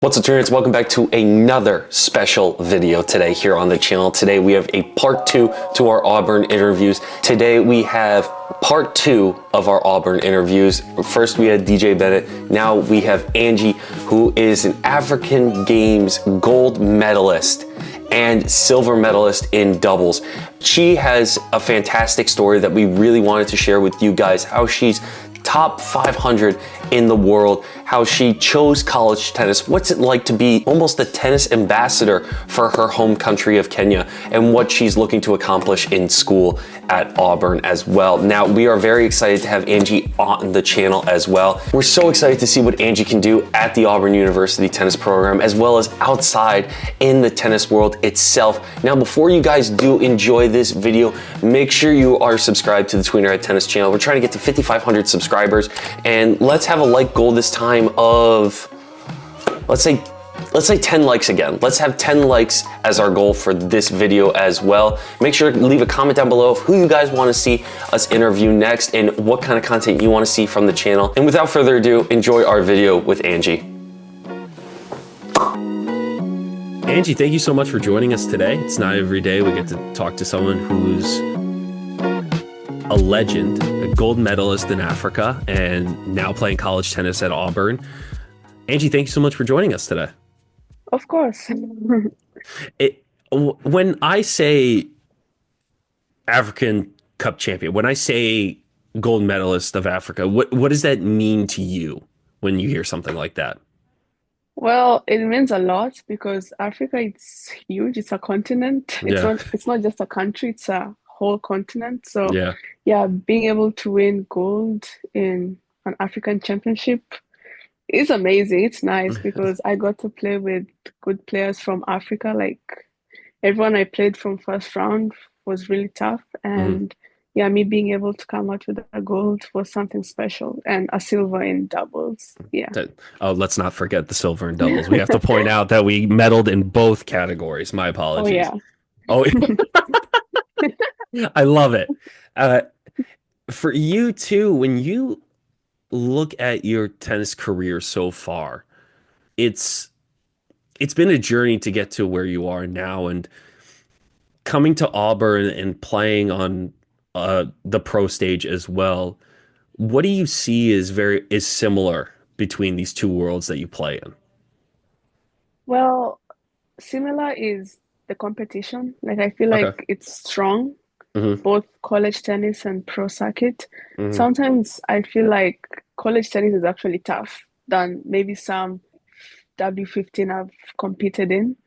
What's up, Tweeners? Welcome back to another special video today here on the channel. Today we have a part 2 to our Auburn interviews. Today we have part 2 of our Auburn interviews. First we had DJ Bennett. Now we have Angie, who is an African Games gold medalist and silver medalist in doubles. She has a fantastic story that we really wanted to share with you guys, how she's top 500 in the world, how she chose college tennis, what's it like to be almost the tennis ambassador for her home country of Kenya, and what she's looking to accomplish in school at Auburn as well. Now, we are very excited to have Angie on the channel as well. We're so excited to see what Angie can do at the Auburn University tennis program, as well as outside in the tennis world itself. Now, before you guys do enjoy this video, make sure you are subscribed to the Tweener at Tennis channel. We're trying to get to 5,500 subscribers, and let's have a like goal this time of, let's say 10 likes again. Let's have 10 likes as our goal for this video as well. Make sure to leave a comment down below of who you guys want to see us interview next and what kind of content you want to see from the channel. And without further ado, enjoy our video with Angie. Angie, thank you so much for joining us today. It's not every day we get to talk to someone who's a legend, a gold medalist in Africa, and now playing college tennis at Auburn. Angie, thank you so much for joining us today. Of course. When I say African Cup champion, when I say gold medalist of Africa, what does that mean to you when you hear something like that? Well, it means a lot because Africa, it's huge. It's a continent. It's not just a country, it's a whole continent. So yeah, being able to win gold in an African championship is amazing. It's nice because I got to play with good players from Africa. Like everyone I played from first round was really tough. And yeah, me being able to come out with a gold was something special, and a silver in doubles. Yeah. Let's not forget the silver in doubles. We have to point out that we medaled in both categories. My apologies. Oh, yeah. I love it. For you too, when you look at your tennis career so far, it's been a journey to get to where you are now, and coming to Auburn and playing on the pro stage as well. What do you see is similar between these two worlds that you play in? Well, similar is the competition. Like I feel like it's strong, both college tennis and pro circuit. Sometimes I feel like college tennis is actually tough than maybe some W15 I've competed in.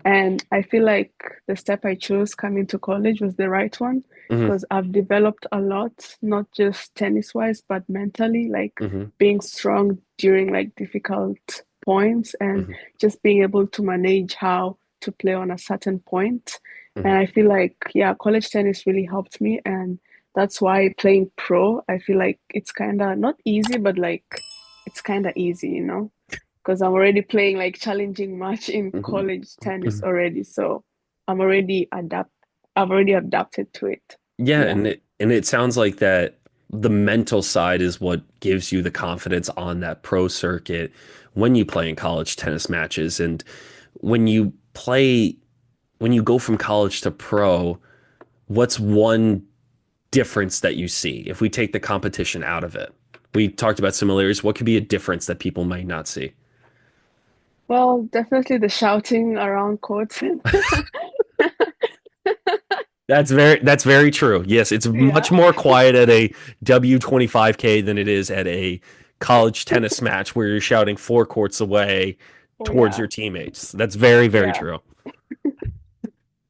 And I feel like the step I chose coming to college was the right one because I've developed a lot, not just tennis wise, but mentally, like being strong during like difficult points and just being able to manage how to play on a certain point. And I feel like, yeah, college tennis really helped me. And that's why playing pro, I feel like it's kind of not easy, but like it's kind of easy, you know? Because I'm already playing like challenging match in college tennis already. So I've already adapted to it. Yeah, and it sounds like that the mental side is what gives you the confidence on that pro circuit when you play in college tennis matches. And when you go from college to pro, what's one difference that you see if we take the competition out of it? We talked about similarities. What could be a difference that people might not see? Well, definitely the shouting around courts. That's very true. Yes, it's much more quiet at a W25K than it is at a college tennis match where you're shouting 4 courts away towards your teammates. That's very true.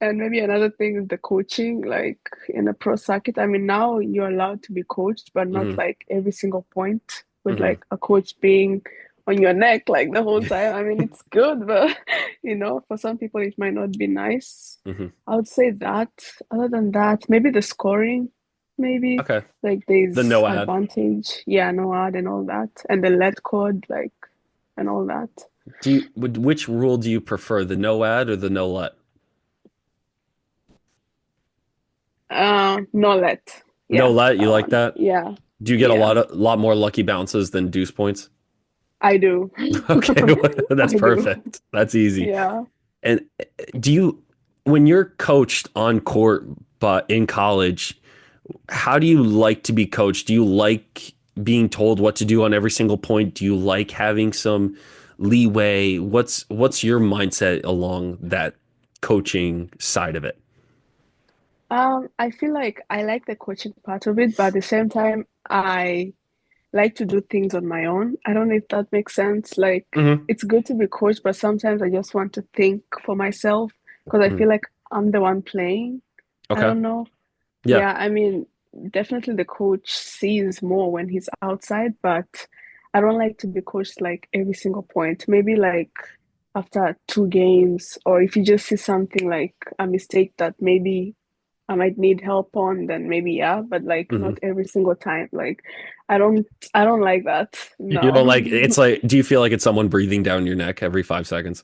And maybe another thing is the coaching, like in a pro circuit. I mean, now you're allowed to be coached, but not like every single point with like a coach being on your neck like the whole time. I mean, it's good, but you know, for some people it might not be nice. I would say that. Other than that, maybe the scoring, maybe like there's the no ad advantage. Yeah, no ad and all that, and the let code, like, and all that. Which rule do you prefer, the no ad or the no let? No let. No let, you like that? Yeah. Do you get a lot more lucky bounces than deuce points? I do. Okay, that's I do. perfect. That's easy. Yeah. And do you, when you're coached on court, but in college, how do you like to be coached? Do you like being told what to do on every single point? Do you like having some leeway? What's your mindset along that coaching side of it? I feel like I like the coaching part of it, but at the same time, I like to do things on my own. I don't know if that makes sense. Like, Hmm. it's good to be coached, but sometimes I just want to think for myself because I feel like I'm the one playing. I Okay. don't know. Yeah. Yeah, I mean, definitely the coach sees more when he's outside, but I don't like to be coached like every single point. Maybe like after two games, or if you just see something like a mistake that maybe I might need help on, then maybe yeah, but like Hmm. not every single time. Like I don't I don't like that. You don't No. like, it's like, do you feel like it's someone breathing down your neck every 5 seconds?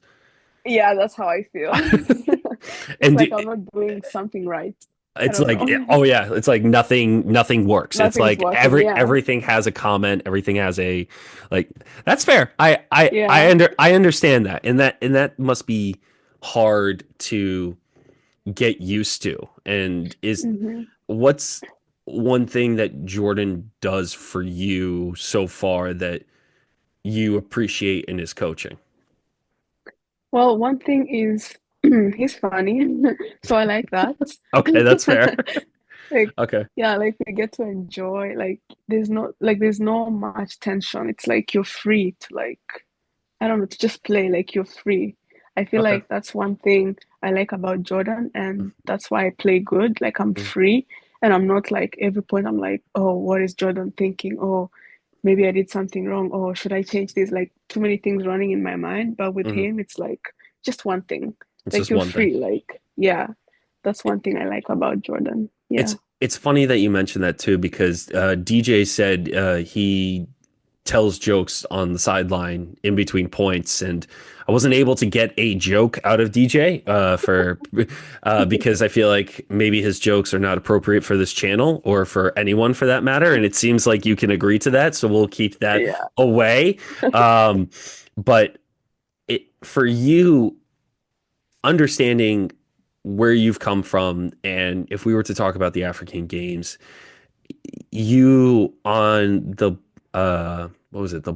Yeah, that's how I feel. It's And like I'm not doing something right. I it's don't like, know. oh yeah, it's like nothing works. It's Nothing's like working. Yeah. everything has a comment, everything has a, like, that's fair. Yeah. I understand that. And that must be hard to get used to. And Hmm. what's one thing that Jordan does for you so far that you appreciate in his coaching? Well, one thing is he's funny, so I like that. Okay, that's fair. Like, Okay. yeah, like we get to enjoy. There's no much tension. It's like you're free to like I don't know to just play. Like you're free. I feel Okay. like that's one thing I like about Jordan, and that's why I play good. Like I'm Mm, free, and I'm not like every point I'm like, oh, what is Jordan thinking? Oh, maybe I did something wrong, or should I change this? Like too many things running in my mind. But with mhm. him, it's like just one thing. It's Like just you're one thing. free. Like, yeah, that's one thing I like about Jordan. It's Yeah. it's funny that you mentioned that too because DJ said he tells jokes on the sideline in between points, and I wasn't able to get a joke out of DJ for because I feel like maybe his jokes are not appropriate for this channel or for anyone for that matter, and it seems like you can agree to that, so we'll keep that Yeah. away. Um, but for you understanding where you've come from, and if we were to talk about the African Games, you on the what was it, the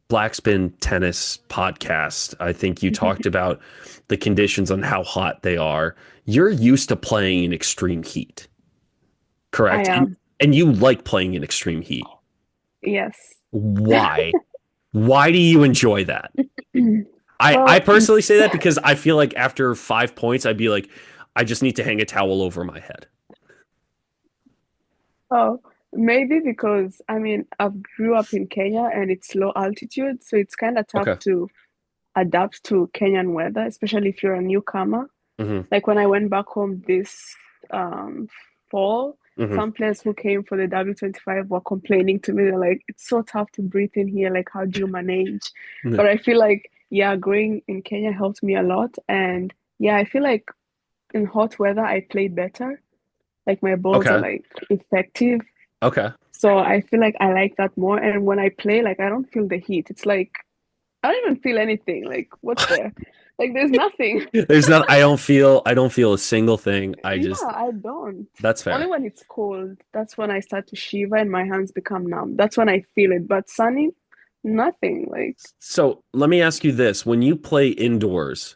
Blackspin Tennis podcast, I think you talked about the conditions on how hot they are. You're used to playing in extreme heat, I correct? am. And you like playing in extreme heat. Yes. Why? Why do you enjoy that? I Well, personally say that because I feel like after 5 points, I'd be like, I just need to hang a towel over my head. oh, maybe because I mean I've grew up in Kenya and it's low altitude, so it's kind of tough Okay. to adapt to Kenyan weather, especially if you're a newcomer. Hmm. Like when I went back home this um, fall, Hmm. some players who came for the W25 were complaining to me. They're like, it's so tough to breathe in here. Like, how do you manage? But I feel like, yeah, growing in Kenya helped me a lot. And yeah, I feel like in hot weather, I play better. Like my balls are Okay. like effective. Okay. So I feel like I like that more. And when I play, like I don't feel the heat. It's like I don't even feel anything. Like what's there? Like there's nothing. There's not, I don't feel a single thing. I Yeah, just, I don't. that's Only fair. when it's cold, that's when I start to shiver and my hands become numb. That's when I feel it. But sunny, nothing. Like, So let me ask you this. When you play indoors,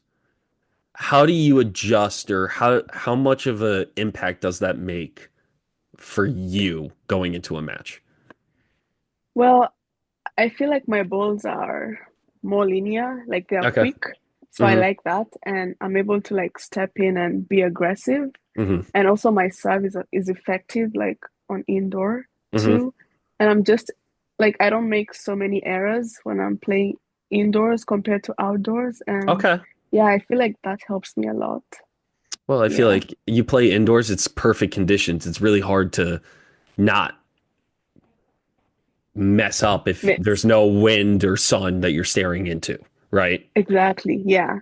how do you adjust or how much of an impact does that make for you going into a match? well, I feel like my balls are more linear, like they are Okay. quick. So I Hmm. like that. And I'm able to like step in and be aggressive. Hmm. And also my serve is effective, like on indoor Hmm. too. And I'm just like I don't make so many errors when I'm playing indoors compared to outdoors. And Okay. yeah, I feel like that helps me a lot. Well, I feel Yeah. like you play indoors, it's perfect conditions. It's really hard to not mess up if there's Miss. no wind or sun that you're staring into, right? Exactly. Yeah.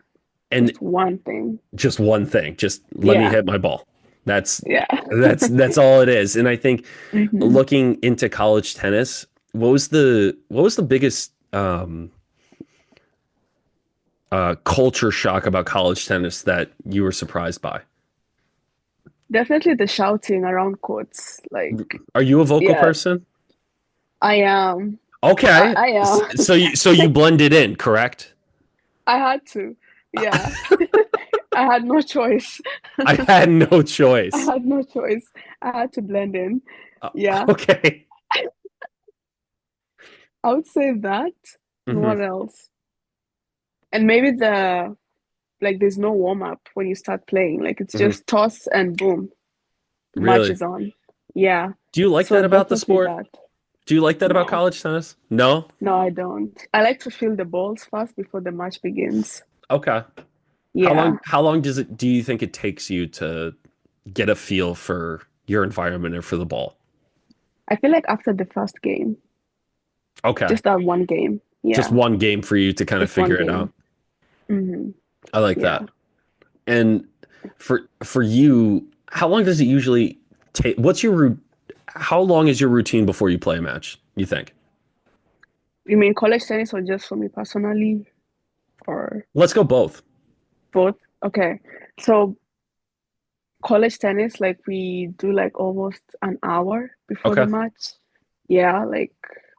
And Just one thing. just one thing, just let me Yeah. hit my ball. That's Yeah. that's all it is. And I think Hmm. looking into college tennis, what was the biggest culture shock about college tennis that you were surprised by? Definitely the shouting around courts. Like, Are you a vocal yeah, person? I am. Okay. I am. So you blended in, correct? I had to. Yeah. I had no choice. I had no I choice. had no choice. I had to blend in. Uh, Yeah. okay. I would say that. And Hmm. what else? And maybe there's no warm up when you start playing. Like it's Hmm. just toss and boom, match Really? is on. Yeah. Do you like So that about the definitely sport? that. Do you like that about No, college tennis? No? no, I don't. I like to feel the balls first before the match begins. Okay. How Yeah. long how long do you think it takes you to get a feel for your environment and for the ball? I feel like after the first game, Okay. just that one game. Just Yeah. one game for you to kind of Just one figure it out. game. Hmm. I like Yeah. that. And for you, how long does it usually take? How long is your routine before you play a match, you think? You mean college tennis or just for me personally or Let's go both. both? Okay. So college tennis, like we do like almost an hour before the Okay. match. Yeah, like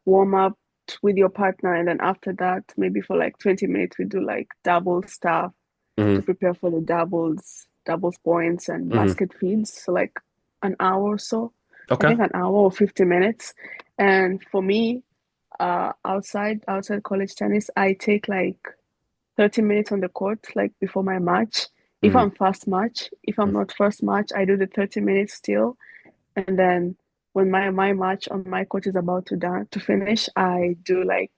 warm up with your partner, and then after that, maybe for like 20 minutes, we do like double stuff to Hmm. prepare for the doubles points and Hmm. basket feeds. So like an hour or so. I Okay. think an hour or 50 minutes. And for me, outside college tennis, I take like 30 minutes on the court, like before my match. If Hmm. I'm first match, if I'm not first match, I do the 30 minutes still. And then when my match on my court is about to finish, I do like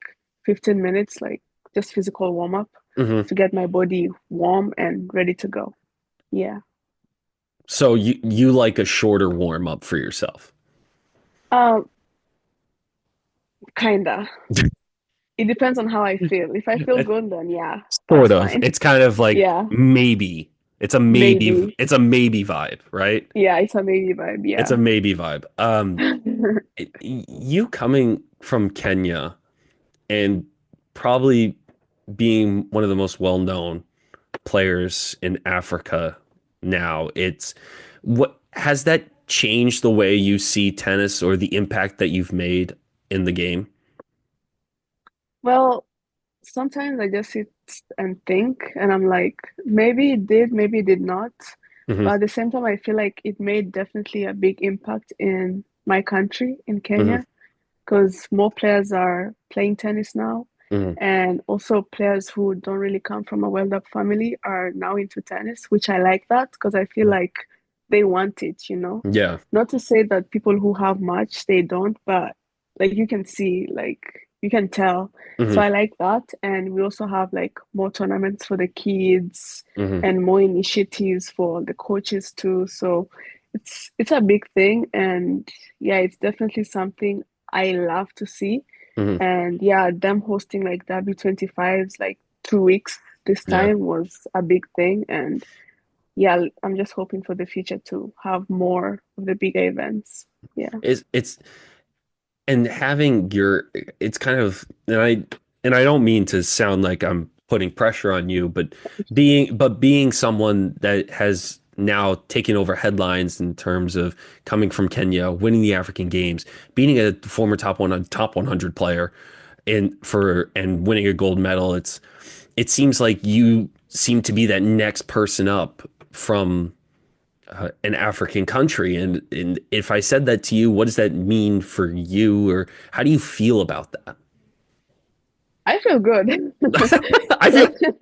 15 minutes, like just physical warm up Hmm. to get my body warm and ready to go. Yeah. So you like a shorter warm up for yourself. Um, Kinda. It depends on how I feel. If I feel It- good, then yeah, Sort that's of. fine. It's kind of like Yeah, maybe. It's a maybe. maybe. It's a maybe vibe, right? Yeah, it's a maybe vibe. It's a Yeah. maybe vibe. You coming from Kenya and probably being one of the most well-known players in Africa now, it's what has that changed the way you see tennis or the impact that you've made in the game? Well, sometimes I just sit and think, and I'm like, maybe it did, maybe it did not. Hmm. But at the same time, I feel like it made definitely a big impact in my country, in Hmm. Kenya, because more players are playing tennis now. Hmm. And also players who don't really come from a well-up family are now into tennis, which I like that because I feel like they want it, you know? Yeah. Not to say that people who have much, they don't, but like you can see, like you can tell. So Hmm. I like that. And we also have like more tournaments for the kids Hmm. and more initiatives for the coaches too. So it's a big thing. And yeah, it's definitely something I love to see. Hmm. And yeah, them hosting like W25s like 2 weeks this Yeah. time was a big thing. And yeah, I'm just hoping for the future to have more of the bigger events. Yeah. It's and having your it's kind of and I don't mean to sound like I'm putting pressure on you, but being someone that has now taken over headlines in terms of coming from Kenya, winning the African Games, beating a former top 100 player and winning a gold medal, it seems like you seem to be that next person up from an African country. And if I said that to you, what does that mean for you, or how do you feel about that? I feel good. I feel.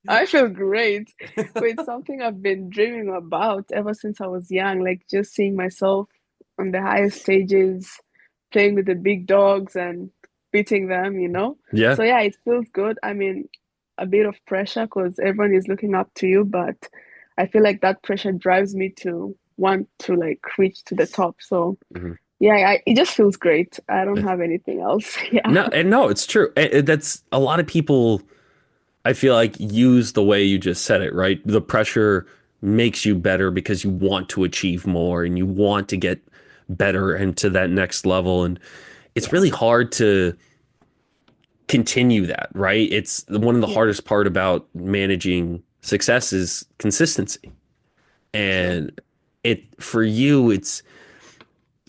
I feel great. But it's something I've been dreaming about ever since I was young, like just seeing myself on the highest stages, playing with the big dogs and beating them, you know? Yeah. So yeah, it feels good. I mean, a bit of pressure because everyone is looking up to you, but I feel like that pressure drives me to want to like reach to the top. So Mhm. yeah, it just feels great. I don't have anything else. Yeah. No, it's true. That's a lot of people. I feel like use the way you just said it, right? The pressure makes you better because you want to achieve more and you want to get better and to that next level. And it's Yeah. really hard to continue that, right? It's one of the Yeah, hardest part about managing success is consistency. true. And it for you, it's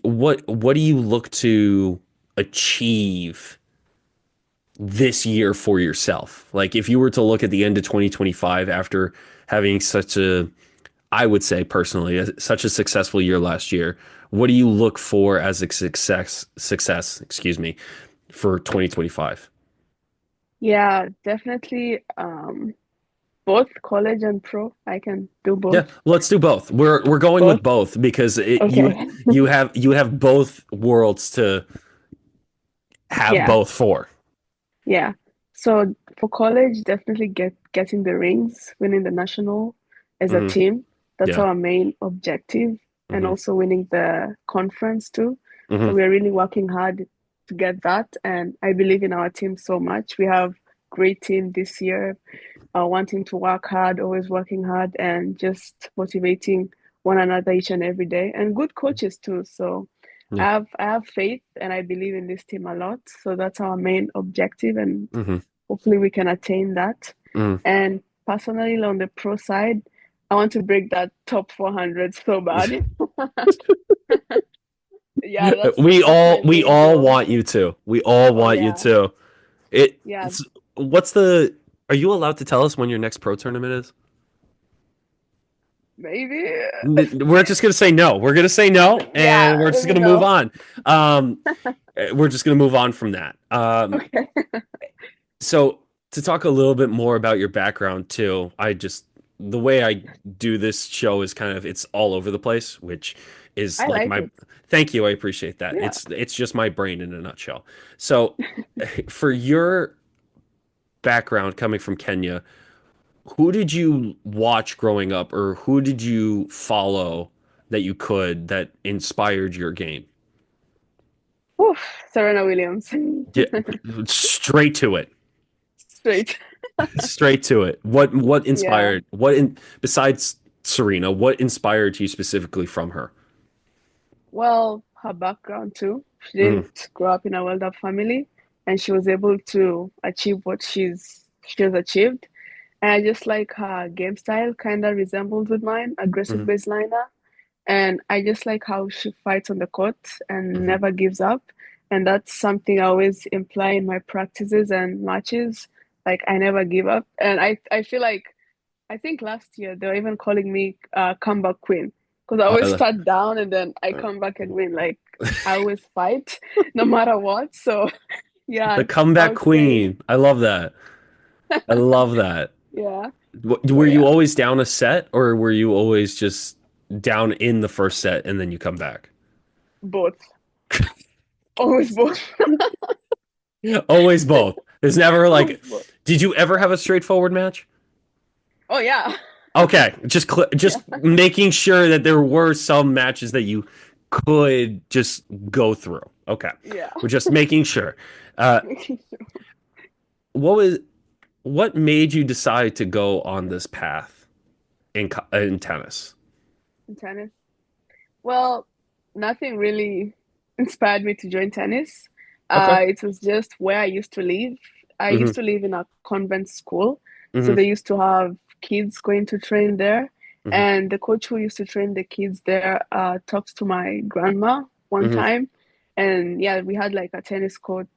what do you look to achieve this year for yourself? Like if you were to look at the end of 2025 after having such a, I would say personally, such a successful year last year, what do you look for as a excuse me, for 2025? Yeah, definitely. Both college and pro. I can do both. Yeah, let's do both. We're going Both. with both because Okay. you have both worlds to have Yeah, both for. yeah. So for college, definitely getting the rings, winning the national as a Hmm. team. That's Yeah. our main objective, and Hmm. also winning the conference too. So Hmm. we're really working hard to get that, and I believe in our team so much. We have great team this year, wanting to work hard, always working hard, and just motivating one another each and every day, and good coaches too. So Yeah. I have faith and I believe in this team a lot. So that's our main objective, and Hmm. hopefully we can attain that. Hmm. And personally, on the pro side, I want to break that top 400 so bad. Yeah, that's my We main all goal. want you to. We all Oh want you yeah, to. It yeah. it's, what's the are you allowed to tell us when your next pro tournament is? Maybe. We're just gonna say no. We're gonna say no, Yeah, and we're just maybe gonna move no. on. Um, we're just gonna move on from that. Okay. So to talk a little bit more about your background too, the way I do this show is kind of it's all over the place, which is I like like my it. thank you, I appreciate that. Yeah. It's just my brain in a nutshell. So for your background coming from Kenya, who did you watch growing up or who did you follow that you could that inspired your game? Oof, Serena Williams. Yeah, straight to it. Straight. Straight to it. What Yeah. inspired besides Serena, what inspired you specifically from her? Well, her background too. She Hmm. didn't grow up in a well-off family, and she was able to achieve what she has achieved. And I just like her game style, kind of resembles with mine, aggressive Hmm. baseliner. And I just like how she fights on the court and Hmm. never gives up. And that's something I always imply in my practices and matches. Like I never give up. And I feel like I think last year they were even calling me comeback queen because I always Uh, start down and then I come back and win. Like I always fight no matter what. So the yeah, I comeback would say queen. I love that. I love that. yeah. Were So you yeah, always down a set or were you always just down in the first set and then you come back? both. Always both. Always both. There's never Always like, both. did you ever have a straightforward match? Oh yeah. Okay, Yeah. just making sure that there were some matches that you could just go through. Okay, Yeah. we're just making sure. Uh, Making sure. what was what made you decide to go on this path in tennis? In tennis. Well, nothing really inspired me to join tennis. Okay. It was just where I used to live. I used Hmm. to live in a convent school, so Hmm. they used to have kids going to train there. Hmm. And the coach who used to train the kids there talked to my grandma one Hmm. time. And yeah, we had like a tennis court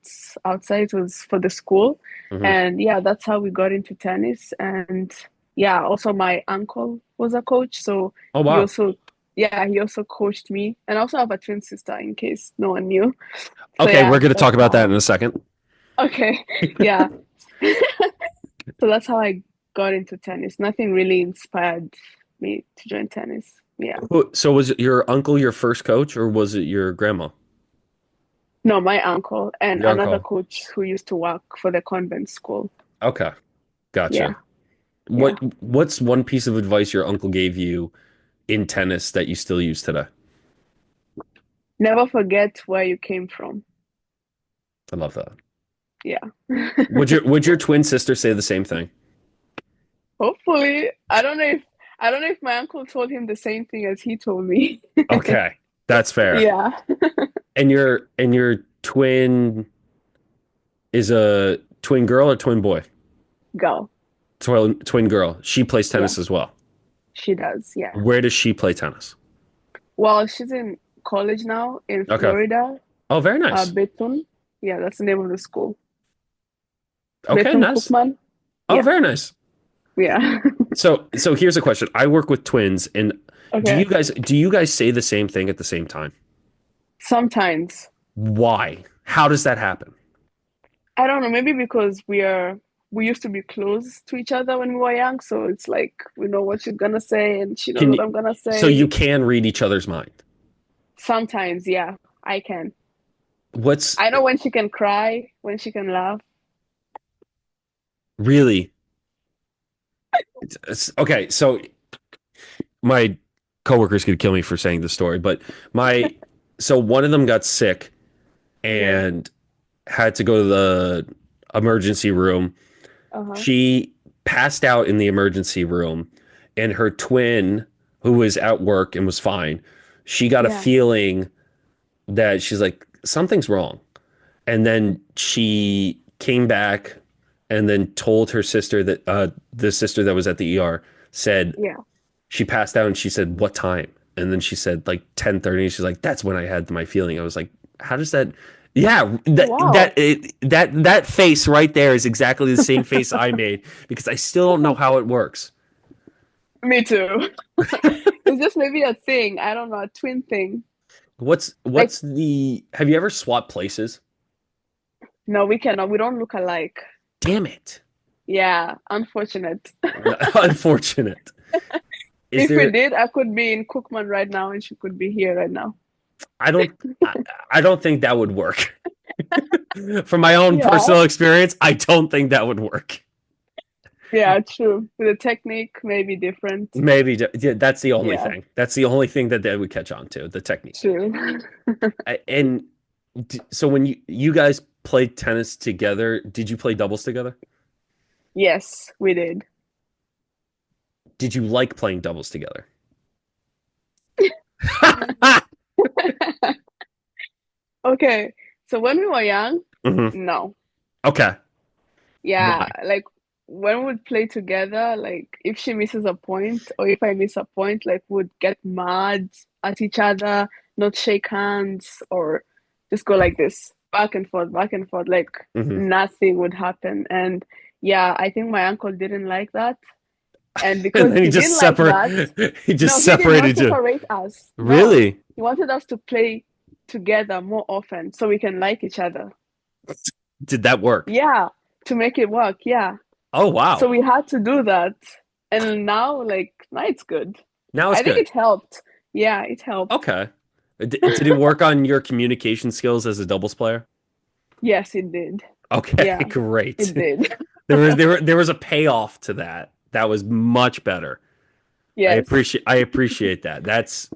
outside. It was for the school. Hmm. And yeah, that's how we got into tennis. And yeah, also my uncle was a coach, so Oh he wow. also yeah, he also coached me. And I also have a twin sister in case no one knew. So Okay, yeah, we're going to that's talk about that how. in a second. Okay. Yeah. So that's how I got into tennis. Nothing really inspired me to join tennis. Yeah. So was it your uncle your first coach or was it your grandma? No, my uncle and Your another uncle. coach who used to work for the convent school. Okay, Yeah. gotcha. Yeah. What's one piece of advice your uncle gave you in tennis that you still use today? Never forget where you came from. I love that. Yeah. Would your twin sister say the same thing? Hopefully. I don't know if my uncle told him the same thing as he told me. Okay, that's fair. Yeah. And your twin is a Twin girl or twin boy? Girl. Twin girl. She plays Yeah, tennis as well. she does. Yeah. Where does she play tennis? Well, she's in college now in Okay. Florida, Oh, very nice. Bethune. Yeah, that's the name of the school. Okay, Bethune nice. Cookman. Oh, Yeah, very nice. yeah. So here's a question. I work with twins, and Okay. do you guys say the same thing at the same time? Sometimes. Why? How does that happen? I don't know, maybe because we used to be close to each other when we were young, so it's like we know what she's gonna say and she knows Can what you, I'm gonna so you say. can read each other's mind. Sometimes, yeah, I can. What's I know when she can cry, when she can laugh. really okay? So my coworkers could kill me for saying this story, but my so one of them got sick Yeah. and had to go to the emergency room. Uh-huh. She passed out in the emergency room, and her twin, who was at work and was fine, she got a Yeah. feeling that she's like, something's wrong. And then she came back and then told her sister that the sister that was at the ER said Yeah. she passed out and she said, what time? And then she said like 10:30. She's like, that's when I had my feeling. I was like, how does that? Yeah, Oh, wow. that face right there is exactly the same face I made because I still don't know how it works. Me too. It's just maybe a thing. I don't know, a twin thing. Like, What's the have you ever swapped places? no, we cannot. We don't look alike. Damn it. Yeah, unfortunate. Unfortunate. Is If we there did, I could be in Cookman right now and she could be here right now. I don't I, I don't think that would work. From my own Yeah. personal experience, I don't think that would work. Yeah, true. The technique may be different. Maybe yeah, that's the only Yeah, thing. That's the only thing that they would catch on to, the technique. true. And so when you guys played tennis together, did you play doubles together? Yes, we did. Did you like playing doubles together? Okay, so when we were young, Hmm. no. Okay. Yeah, Why? like when we'd play together, like if she misses a point or if I miss a point, like we'd get mad at each other, not shake hands or just go like this, back and forth, like Hmm. nothing would happen. And yeah, I think my uncle didn't like that. And And because then he didn't like that, he just no, he did not separated you. separate us. No, Really? he wanted us to play together more often so we can like each other. Did that work? Yeah, to make it work. Yeah. Oh So wow. we had to do that. And now, like, now it's good. Now it's I think good. it helped. Yeah, it helped. Okay. Did it work on your communication skills as a doubles player? Yes, it did. Okay, Yeah, great. it did. There was a payoff to that. That was much better. Yes. I appreciate that. That's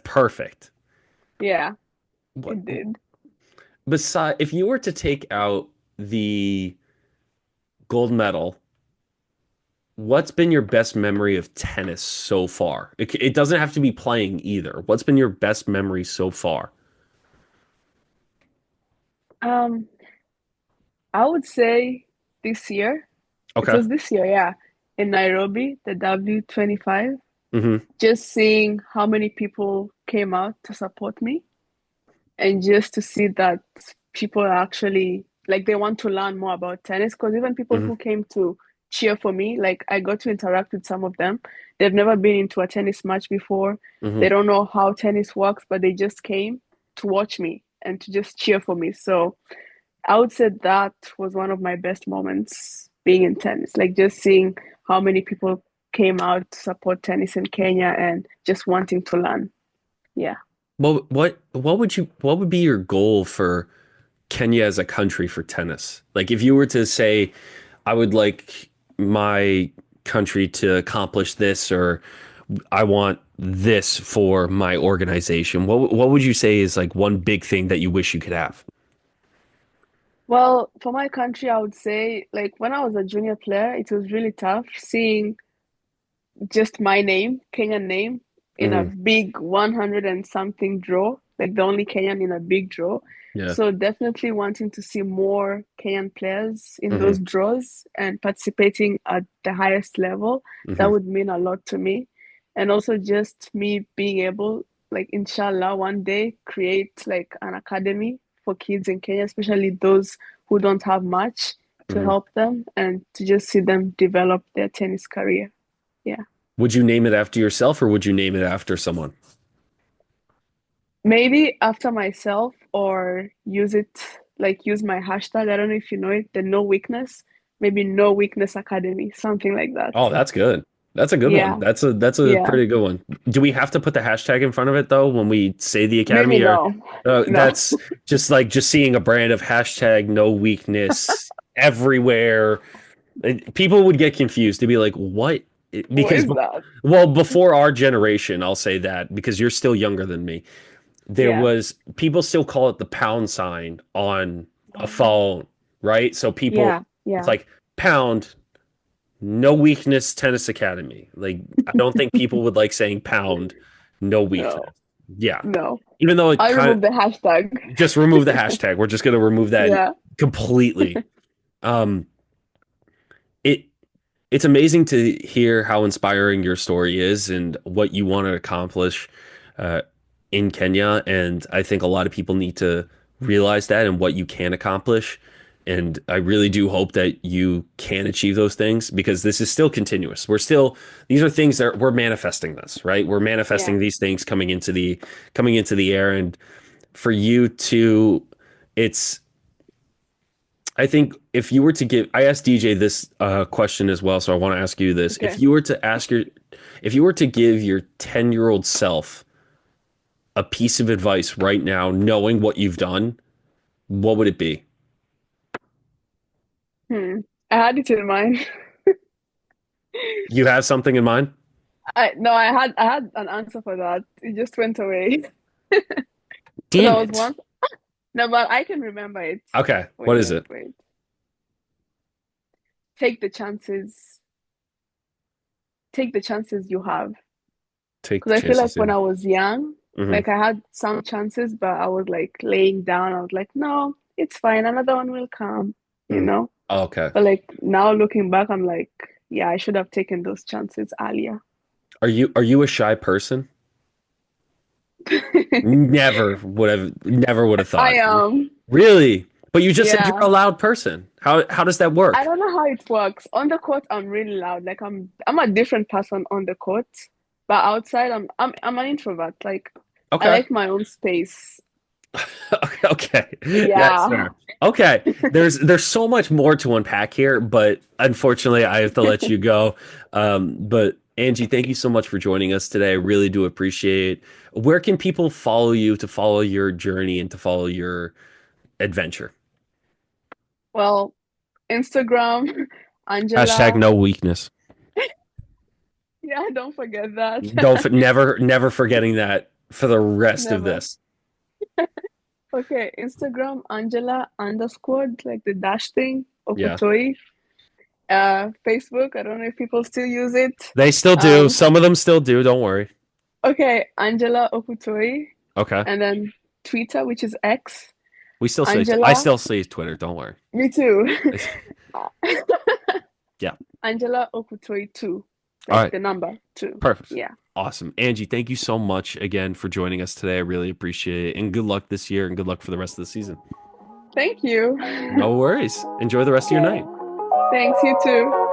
perfect. Yeah, What it did. beside if you were to take out the gold medal, what's been your best memory of tennis so far? It doesn't have to be playing either. What's been your best memory so far? Um, I would say this year. It Okay. was this year, yeah, in Nairobi, the W25. Hmm. Just seeing how many people came out to support me and just to see that people are actually like they want to learn more about tennis because even people Hmm. who came to cheer for me, like I got to interact with some of them. They've never been into a tennis match before. Hmm. They don't know how tennis works, but they just came to watch me and to just cheer for me. So I would say that was one of my best moments being in tennis, like just seeing how many people came out to support tennis in Kenya and just wanting to learn. Yeah. What would be your goal for Kenya as a country for tennis? Like if you were to say, I would like my country to accomplish this, or I want this for my organization. What would you say is like one big thing that you wish you could have? Well, for my country, I would say, like, when I was a junior player, it was really tough seeing just my name, Kenyan name, in a Hmm. big 100 and something draw, like the only Kenyan in a big draw. Yeah. So definitely wanting to see more Kenyan players in Hmm. those draws and participating at the highest level. Hmm. That would mean a lot to me. And also just me being able, like, inshallah, one day create like an academy for kids in Kenya, especially those who don't have much, to Hmm. help them and to just see them develop their tennis career. Yeah. Would you name it after yourself or would you name it after someone? Maybe after myself or use it, like use my hashtag. I don't know if you know it, the no weakness, maybe no weakness academy, something like that. Oh, that's good. That's a good one. Yeah, That's a yeah. pretty good one. Do we have to put the hashtag in front of it though when we say the Maybe academy, or no. No. that's just like just seeing a brand of hashtag no weakness everywhere. People would get confused to be like, what? What Because is that? well, before our generation, I'll say that because you're still younger than me. There Yeah. was people still call it the pound sign on a Oh, phone, right? So people, yeah, it's yeah. like pound no weakness tennis academy. Like I don't think people would like saying pound no weakness. No, Yeah. no. Even though it I kind remove of the hashtag. just remove the hashtag. We're just going to remove that Yeah. completely. Um it it's amazing to hear how inspiring your story is and what you want to accomplish uh, in Kenya. And I think a lot of people need to realize that and what you can accomplish. And I really do hope that you can achieve those things because this is still continuous. These are things that we're manifesting this, right? We're Yeah. manifesting these things coming into the air. And for you to, it's, I think if you were to give, I asked DJ this question as well, so I want to ask you this. Okay. If you were to give your 10-year-old self a piece of advice right now, knowing what you've done, what would it be? Hmm. I had it in mind. You have something in mind? I no, I had an answer for that. It just went away. So there Damn was it. once. No, but I can remember it. Okay, what Wait, is wait, it? wait. Take the chances. Take the chances you have. Take the Because I feel like chances when in. I was young, Hmm. like I had some chances, but I was like laying down. I was like, no, it's fine. Another one will come, you Mm. know? Okay. But like now looking back, I'm like, yeah, I should have taken those chances earlier. Are you a shy person? Never would have I thought. am. Really? But you just said you're Yeah. a loud person. How does that I work? don't know how it works. On the court, I'm really loud. Like I'm a different person on the court. But outside I'm an introvert. Like I Okay. like my own space. Okay. That's Yeah. fair. Okay. There's so much more to unpack here, but unfortunately I have to let you go. But Angie, thank you so much for joining us today. I really do appreciate it. Where can people follow you to follow your journey and to follow your adventure? Well, Instagram, Hashtag Angela. no weakness. Yeah, don't forget that. Never forgetting that for the rest of Never. this. Okay, Instagram, Angela underscore, like the dash thing, Yeah. Okutoyi. Facebook, I don't know if people still use it. They still do. Um, Some of them still do. Don't worry. okay, Angela Okutoyi, Okay. and then Twitter, which is X, I Angela. still say Twitter. Don't worry. Me too. Yeah. Angela Okutoyi 2, All like right. the number 2. Perfect. Yeah. Awesome. Angie, thank you so much again for joining us today. I really appreciate it. And good luck this year and good luck for the rest of the season. Thank you. No worries. Enjoy the rest of your Okay. night. Thanks, you too.